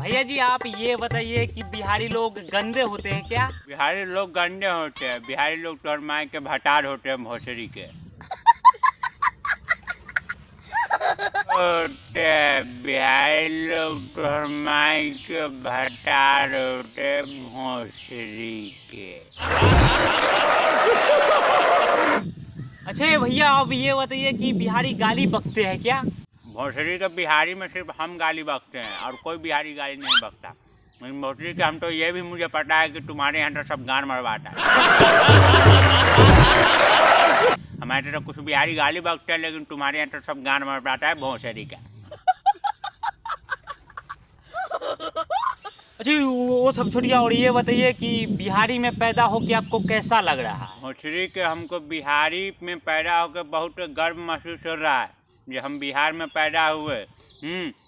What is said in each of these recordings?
भैया जी आप ये बताइए कि बिहारी लोग गंदे होते हैं क्या? बिहारी लोग गंदे होते हैं। बिहारी लोग तोहर माई के भटार होते हैं भोसड़ी के होते। बिहारी लोग तोहर माई के भटार होते भोसड़ी के। अच्छा ये भैया आप ये बताइए कि बिहारी गाली बकते हैं क्या? भोसड़ी के बिहारी में सिर्फ हम गाली बकते हैं और कोई बिहारी गाली नहीं बकता। लेकिन भोसड़ी के हम तो ये भी मुझे पता है कि तुम्हारे यहाँ तो सब गान मरवाता है। हमारे तो कुछ बिहारी गाली बकते हैं लेकिन तुम्हारे यहाँ तो सब गान मरवाता है भोसड़ी का। अच्छा वो सब छोड़िए और ये बताइए कि बिहारी में पैदा होके आपको कैसा लग रहा है? भोसड़ी के हमको बिहारी में पैदा होकर बहुत गर्व महसूस हो रहा है जो हम बिहार में पैदा हुए।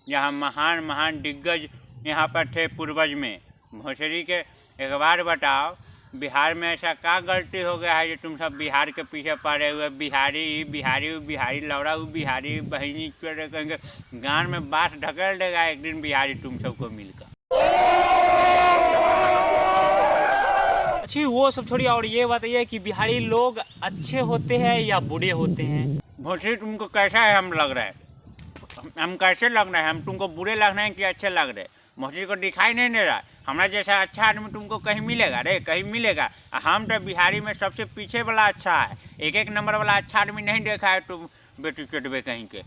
यहाँ महान महान दिग्गज यहाँ पर थे पूर्वज में। भोसड़ी के एक बार बताओ बिहार में ऐसा क्या गलती हो गया है जो तुम सब बिहार के पीछे पड़े हुए? बिहारी बिहारी बिहारी लौड़ा बिहारी बहिनी कहेंगे गान में बांस ढकेल देगा एक दिन बिहारी तुम सबको मिलकर। अच्छा वो सब छोड़िए और ये बताइए कि बिहारी लोग अच्छे होते हैं या बुरे होते हैं? भोसड़ी तुमको कैसा है हम लग रहा है? हम कैसे लग रहे हैं? हम तुमको बुरे लग रहे हैं कि अच्छे लग रहे हैं? भोसड़ी को दिखाई नहीं दे रहा है हमारा जैसा अच्छा आदमी तुमको कहीं मिलेगा रे? कहीं मिलेगा? हम तो बिहारी में सबसे पीछे वाला अच्छा है। एक नंबर वाला अच्छा आदमी नहीं देखा है तुम बेटी चटबे कहीं के।